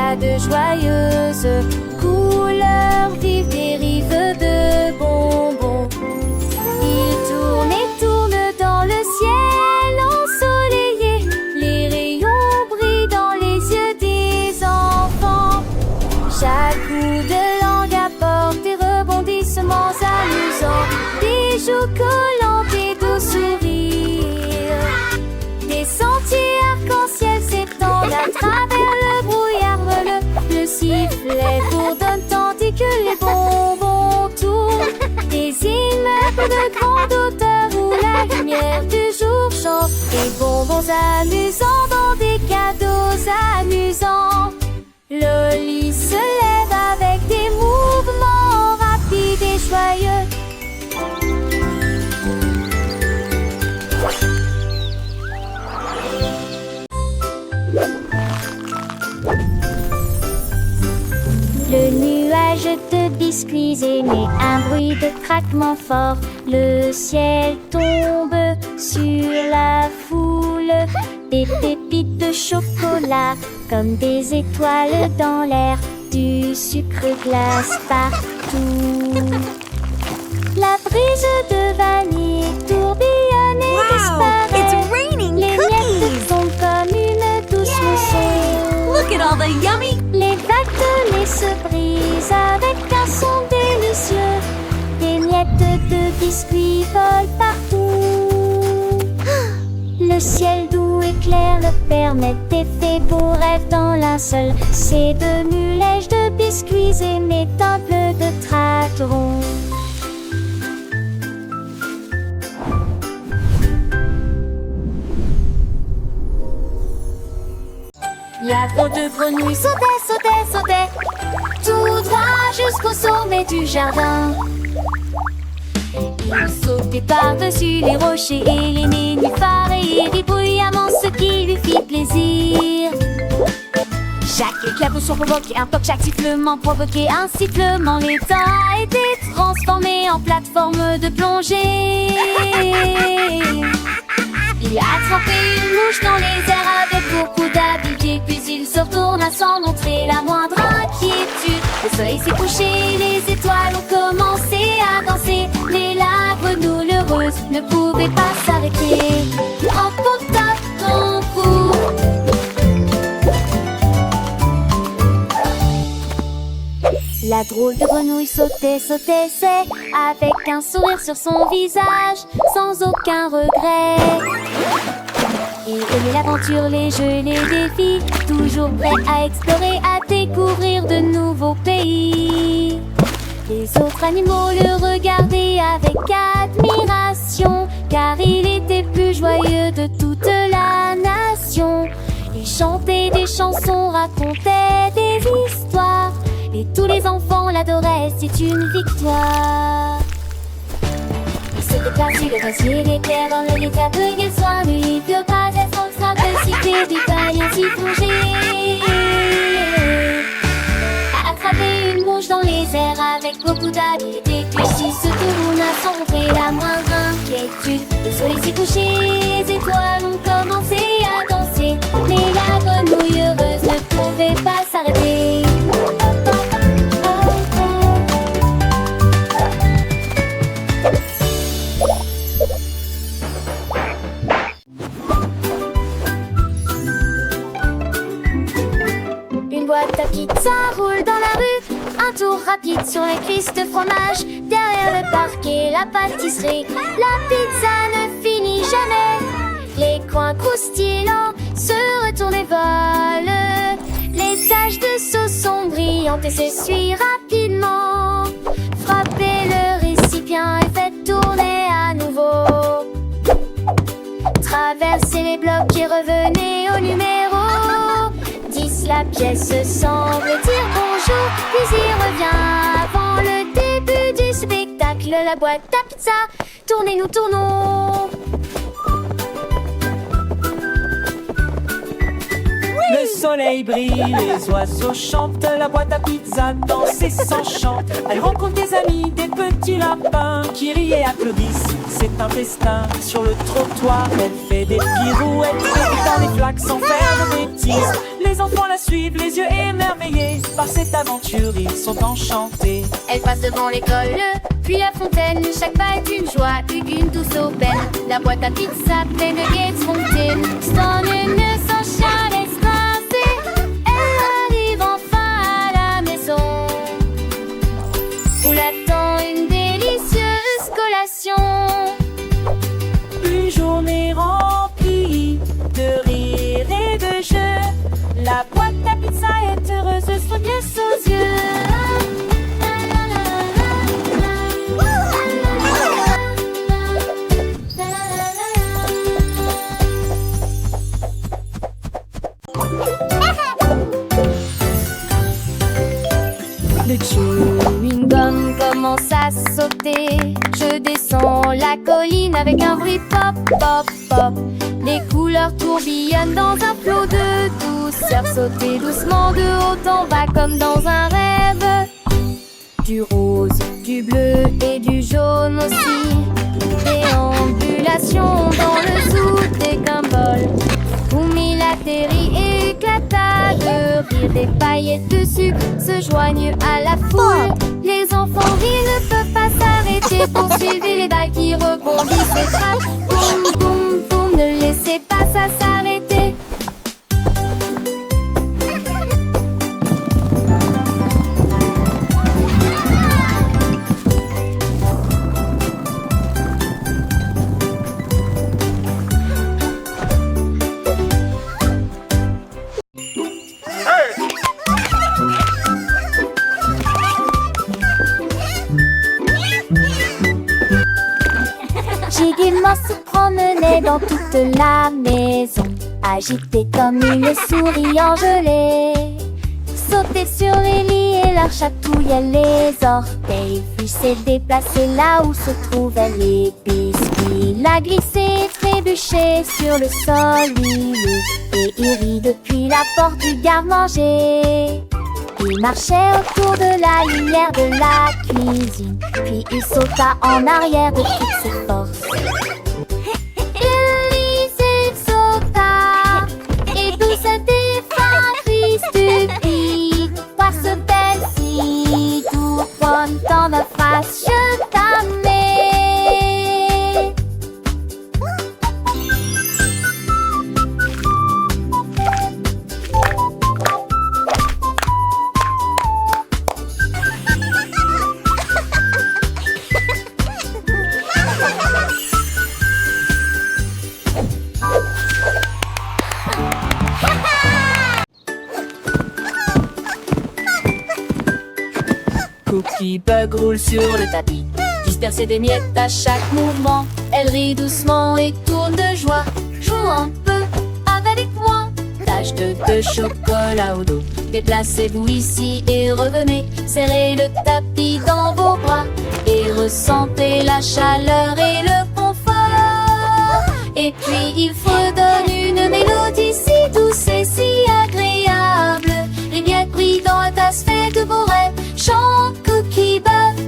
a de joyeuses couleurs vives, des rives de bonbons. Il tourne et tourne dans le ciel ensoleillé. Les rayons brillent dans les yeux des enfants. Chaque coup de langue apporte des rebondissements amusants, des joues collantes et doux sourires. Des sentiers arc-en-ciel s'étendent à travers le brouillard. Le sifflet bourdonne tandis que les bonbons tournent. Des immeubles de grande hauteur où la lumière du jour chante. Des bonbons amusants dans des cadeaux amusants. Loli se lève avec des mouvements rapides et joyeux. Le nuage de biscuits émet un bruit de craquement fort. Le ciel tombe sur la foule. Des pépites de chocolat comme des étoiles dans l'air. Du sucre glace partout. La brise de vanille tourbillonne et disparaît. Les miettes fondent comme une douce mousson. Look at all the yummy. Les vagues de lait se brisent avec un son délicieux. Des miettes de biscuits volent partout. Le ciel doux et clair le permet d'effets beaux rêves dans linceul. Ces deux mulèges de biscuits émettent un bleu de tratteron. La drôle de grenouille sautait, sautait, sautait, tout droit jusqu'au sommet du jardin. Il sautait par-dessus les rochers et les nénuphars et il rit bruyamment, ce qui lui fit plaisir. Chaque éclaboussure provoquait un toc, chaque sifflement provoquait un sifflement. L'étang a été transformé en plateforme de plongée. Il a attrapé une mouche dans les airs avec beaucoup d'habileté. Puis il se retourna sans montrer la moindre inquiétude. Le soleil s'est couché, les étoiles ont commencé à danser. Mais la grenouille heureuse ne pouvait pas s'arrêter. Emporta ton cou. La drôle de grenouille sautait, sautait, c'est avec un sourire sur son visage, sans aucun regret. Il aimait l'aventure, les jeux, les défis, toujours prêt à explorer, à découvrir de nouveaux pays. Les autres animaux le regardaient avec admiration, car il était plus joyeux de toute la nation. Il chantait des chansons, racontait des histoires, et tous les enfants l'adoraient, c'est une victoire. Il s'était placé le glacier, les terres dans le lit, cueillir soin, lui, que pas être en train de citer des pailles ainsi plongées. A attrapé une mouche dans les airs avec beaucoup d'habileté, puis il se tourna sans montrer la moindre inquiétude. Le soleil s'est couché, les étoiles ont commencé à danser, mais la grenouille heureuse ne pouvait pas s'arrêter. Boîte à pizza roule dans la rue, un tour rapide sur les cuisses de fromage. Derrière le parquet, la pâtisserie, la pizza ne finit jamais. Les coins croustillants se retournent et volent. Les taches de sauce sont brillantes et s'essuient rapidement. Frappez le récipient et faites tourner à nouveau. Traversez les blocs et revenez au numéro 10. La pièce semble dire bonjour, puis il revient avant le début du spectacle. La boîte à pizza, tournez, nous tournons. Le soleil brille, les oiseaux chantent, la boîte à pizza danse et s'enchante. Elle rencontre des amis, des petits lapins qui rient et applaudissent. C'est un festin sur le trottoir. Elle fait des pirouettes et dans les flaques sans faire de bêtises. Les enfants la suivent, les yeux émerveillés. Par cette aventure, ils sont enchantés. Elle passe devant l'école, puis la fontaine. Chaque pas est une joie, une douce aubaine. La boîte à pizza pleine de gaieté fontaine. Son innocent laisse grincer. Elle arrive enfin à la maison où l'attend une délicieuse collation. Une journée remplie de rire et de jeux. La boîte à pizza est heureuse, son pièce aux yeux. Le chewing-gum commence à sauter. Je descends la colline avec un bruit pop, pop, pop. Les couleurs tourbillonnent dans un flot de douceur. Sauter doucement de haut en bas comme dans un rêve. Du rose, du bleu et du jaune aussi. Déambulation dans le zoo des Gumball. Oumil atterrit, éclata de rire. Des paillettes de sucre se joignent à la foule. Les enfants rient, ne peuvent pas s'arrêter. Poursuivez les balles qui rebondissent et frappent. Boum, boum, boum, ne laissez pas ça s'arrêter. Giguilement se promenait dans toute la maison, agité comme une souris engelée. Sautait sur les lits et leur chatouillait les orteils. Puis s'est déplacé là où se trouvaient les biscuits. La glissé, trébuché sur le sol huileux. Et il rit depuis la porte du garde-manger. Il marchait autour de la lumière de la cuisine. Puis il sauta en arrière de toutes ses forces. Il sauta et tout se défend, triste, stupide. Voir ce belle-ci, tout content de face, je t'aimais. Cookie Bug roule sur le tapis, disperser des miettes à chaque mouvement. Elle rit doucement et tourne de joie. Joue un peu avec moi. Tache de chocolat au dos. Déplacez-vous ici et revenez. Serrez le tapis dans vos bras et ressentez la chaleur et le confort. Et puis il fredonne une mélodie si douce et si agréable. Les miettes brillent dans la tasse, fait de beaux rêves. Chante Cookie Bug.